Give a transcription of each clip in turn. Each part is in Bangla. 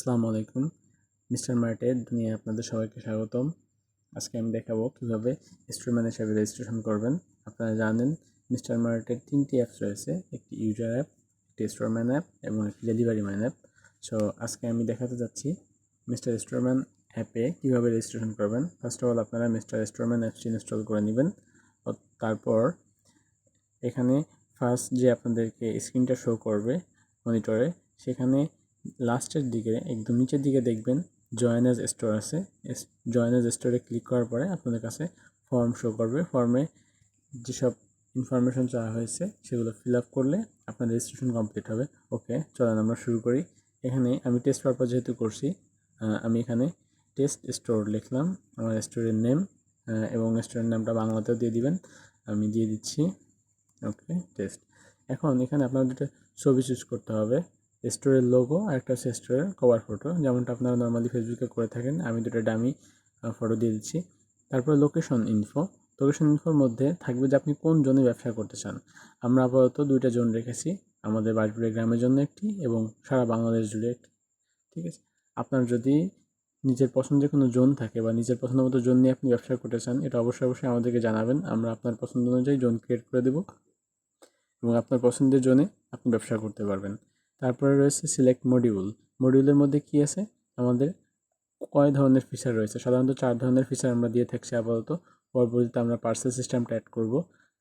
আসসালামু আলাইকুম। মিস্টার মার্টের দুনিয়ায় আপনাদের সবাইকে স্বাগতম। আজকে আমি দেখাবো কীভাবে স্টোরম্যান হিসাবে রেজিস্ট্রেশন করবেন। আপনারা জানেন মিস্টার মার্টের 3টি অ্যাপস রয়েছে, একটি ইউজার অ্যাপ, একটি স্টোরম্যান অ্যাপ এবং একটি ডেলিভারি ম্যান অ্যাপ। সো আজকে আমি দেখাতে যাচ্ছি মিস্টার স্টোরম্যান অ্যাপে কীভাবে রেজিস্ট্রেশন করবেন। ফার্স্ট অফ অল আপনারা মিস্টার স্টোরম্যান অ্যাপসটি ইনস্টল করে নেবেন। তারপর এখানে ফার্স্ট যে আপনাদেরকে স্ক্রিনটা শো করবে মনিটরে, সেখানে লাস্টের দিকে একদম নিচের দিকে দেখবেন জয়েন অ্যাজ স্টোর আছে। জয়েন অ্যাজ স্টোরে ক্লিক করার পরে আপনাদের কাছে ফর্ম শো করবে। ফর্মে যেসব ইনফরমেশন চাওয়া হয়েছে সেগুলো ফিল আপ করলে আপনার রেজিস্ট্রেশন কমপ্লিট হবে। ওকে, চলেন আমরা শুরু করি। এখানে আমি টেস্ট পারপাস যেহেতু করছি, আমি এখানে টেস্ট স্টোর লিখলাম, আমার স্টোরের নেম, এবং স্টোরের নামটা বাংলাতেও দিয়ে দিবেন, আমি দিয়ে দিচ্ছি। ওকে, টেস্ট। এখন এখানে আপনার দুটো ছবি চুজ করতে হবে, স্টোরের লোগো আর একটা হচ্ছে স্টোরের কভার ফটো, যেমনটা আপনারা নর্মালি ফেসবুকে করে থাকেন। আমি দুটো ডামি ফটো দিয়ে দিচ্ছি। তারপরে লোকেশন ইনফো লোকেশন ইনফোর মধ্যে থাকবে যে আপনি কোন জোনে ব্যবসা করতে চান। আমরা আপাতত 2টা জোন রেখেছি, আমাদের বাড়িপুরে গ্রামের জন্য একটি এবং সারা বাংলাদেশ জুড়ে একটি। ঠিক আছে, আপনার যদি নিজের পছন্দের কোনো জোন থাকে বা নিজের পছন্দ মতো জোন নিয়ে আপনি ব্যবসা করতে চান, এটা অবশ্যই আমাদেরকে জানাবেন। আমরা আপনার পছন্দ অনুযায়ী জোন ক্রিয়েট করে দেবো এবং আপনার পছন্দের জোনে আপনি ব্যবসা করতে পারবেন। তারপরে রয়েছে সিলেক্ট মডিউল। মডিউলের মধ্যে কি আছে, আমাদের কয় ধরনের ফিচার রয়েছে। সাধারণত 4 ধরনের ফিচার আমরা দিয়ে থাকছি আপাতত। পরবর্তীতে আমরা পার্সেল সিস্টেমটা অ্যাড করব।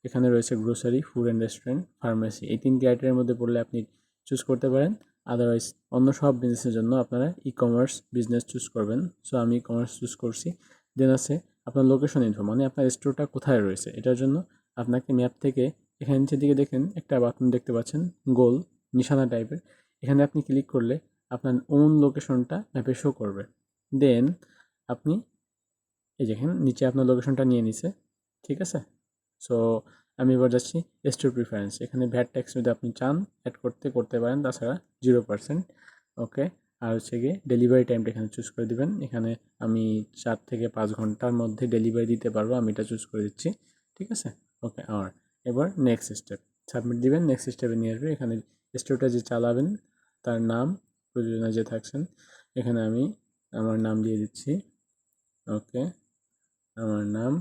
এখানে রয়েছে grocery, food and restaurant, pharmacy. এই 3টি আইটেমের মধ্যে পড়লে আপনি চুজ করতে পারেন। আদারওয়াইজ অন্য সব বিজনেসের জন্য আপনারা ই কমার্স বিজনেস চুজ করবেন। সো আমি ই কমার্স চুজ করছি। দেন আছে আপনার লোকেশন ইনফো, মানে আপনার স্টোরটা কোথায় রয়েছে। এটার জন্য আপনাকে ম্যাপ থেকে এখানে নিচের দিকে দেখেন একটা বাটন দেখতে পাচ্ছেন, গোল নিশানা টাইপের। এখানে আপনি ক্লিক করলে আপনার ওন লোকেশনটা ম্যাপে শো করবে। দেন আপনি এই যেখানে নিচে আপনার লোকেশনটা নিয়ে নিছে। ঠিক আছে, সো আমি এবার যাচ্ছি স্টোর প্রিফারেন্স। এখানে ভ্যাট ট্যাক্স যদি আপনি চান অ্যাড করতে পারেন, তাছাড়া 0%। ওকে, আর হচ্ছে গিয়ে ডেলিভারি টাইমটা এখানে চুজ করে দিবেন। এখানে আমি 4 থেকে 5 ঘন্টার মধ্যে ডেলিভারি দিতে পারবো, আমি এটা চুজ করে দিচ্ছি। ঠিক আছে, ওকে। আর এবার নেক্সট স্টেপ সাবমিট দিবেন। নেক্সট স্টেপে নিয়ে আসবে। এখানে স্টোরটা যে চালাবেন তার নাম, প্রযোজনা যে থাকছেন, এখানে আমি আমার নাম দিয়ে দিচ্ছি। ওকে, আমার নাম।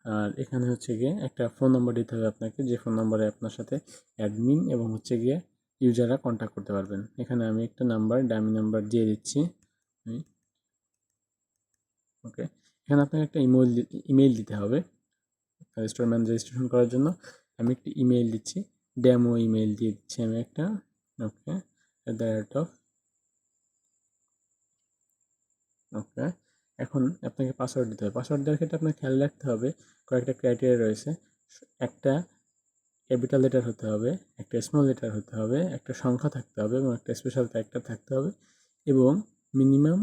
আর এখানে হচ্ছে গিয়ে একটা ফোন নম্বর দিতে হবে আপনাকে, যে ফোন নম্বরে আপনার সাথে অ্যাডমিন এবং হচ্ছে গিয়ে ইউজাররা কন্ট্যাক্ট করতে পারবেন। এখানে আমি একটা নাম্বার, ডামি নাম্বার দিয়ে দিচ্ছি। ওকে, এখানে আপনাকে একটা ইমেইল দিতে হবে স্টোরম্যান রেজিস্ট্রেশন করার জন্য। আমি একটি ইমেইল দিচ্ছি, ডেমো ইমেইল দিয়ে দিচ্ছি আমি একটা। ওকে, @ ওকে, এখন আপনাকে পাসওয়ার্ড দিতে হবে। পাসওয়ার্ড দেওয়ার ক্ষেত্রে আপনাকে খেয়াল রাখতে হবে কয়েকটা ক্রাইটেরিয়া রয়েছে। একটা ক্যাপিটাল লেটার হতে হবে, একটা স্মল লেটার হতে হবে, একটা সংখ্যা থাকতে হবে এবং একটা স্পেশাল ক্যারেক্টার থাকতে হবে, এবং মিনিমাম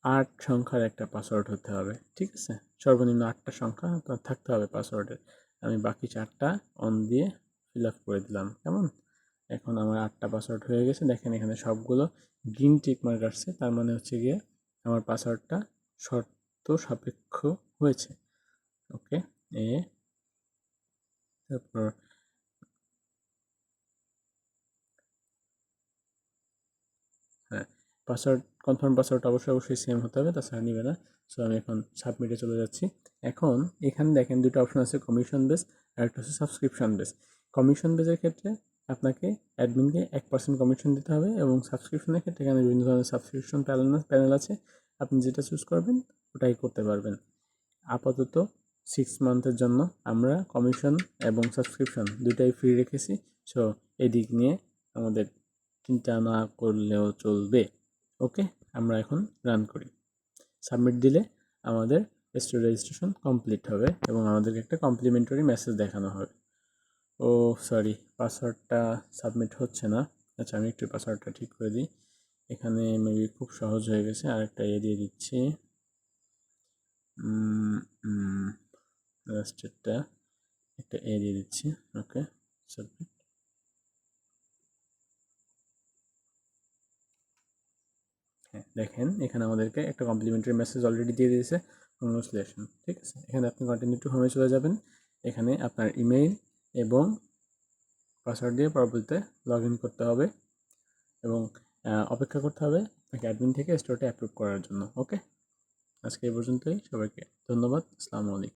8 সংখ্যার একটা পাসওয়ার্ড হতে হবে। ঠিক আছে, সর্বনিম্ন 8টা সংখ্যা আপনার থাকতে হবে পাসওয়ার্ডের। আমি বাকি 4টা অন দিয়ে ফিল আপ করে দিলাম। কেমন, এখন আমার 8টা পাসওয়ার্ড হয়ে গেছে। দেখেন এখানে সবগুলো গ্রিন টিক মার্ক আসছে, তার মানে হচ্ছে গিয়ে আমার পাসওয়ার্ডটা শর্ত সাপেক্ষ হয়েছে। ওকে, তারপর হ্যাঁ, পাসওয়ার্ড কনফার্ম পাসওয়ার্ড অবশ্যই সেম হতে হবে, তাছাড়া নিবে না। সো আমি এখন সাবমিটে চলে যাচ্ছি। এখন এখানে দেখেন দুটো অপশন আছে, কমিশন বেস আর একটা হচ্ছে সাবস্ক্রিপশন বেস। কমিশন বেসের ক্ষেত্রে আপনাকে অ্যাডমিনকে 1% কমিশন দিতে হবে, এবং সাবস্ক্রিপশনের ক্ষেত্রে এখানে বিভিন্ন ধরনের সাবস্ক্রিপশন প্যানেল আছে, আপনি যেটা চুজ করবেন ওটাই করতে পারবেন। আপাতত 6 মান্থের জন্য আমরা কমিশন এবং সাবস্ক্রিপশন দুটাই ফ্রি রেখেছি। সো এই দিক নিয়ে আমাদের চিন্তা না করলেও চলবে। ওকে, আমরা এখন রান করি। সাবমিট দিলে আমাদের স্টোর রেজিস্ট্রেশন কমপ্লিট হবে এবং আমাদেরকে একটা কমপ্লিমেন্টারি মেসেজ দেখানো হবে। ও সরি, পাসওয়ার্ডটা সাবমিট হচ্ছে না। আচ্ছা, আমি একটু পাসওয়ার্ডটা ঠিক করে দিই। এখানে মেবি খুব সহজ হয়ে গেছে, আরেকটা দিয়ে দিচ্ছি। লাস্টেরটা একটা দিয়ে দিচ্ছি। ওকে, সাবমিট। হ্যাঁ, দেখেন এখানে আমাদেরকে একটা কমপ্লিমেন্টারি মেসেজ অলরেডি দিয়ে দিয়েছে, কংগ্রাচুলেশন। ঠিক আছে, এখানে আপনি কন্টিনিউ টু হোমে চলে যাবেন। এখানে আপনার ইমেইল এবং পাসওয়ার্ড দিয়ে পরবর্তীতে লগ ইন করতে হবে, এবং অপেক্ষা করতে হবে আপনাকে অ্যাডমিন থেকে স্টোরটা অ্যাপ্রুভ করার জন্য। ওকে, আজকে এই পর্যন্তই। সবাইকে ধন্যবাদ। আসসালামু আলাইকুম।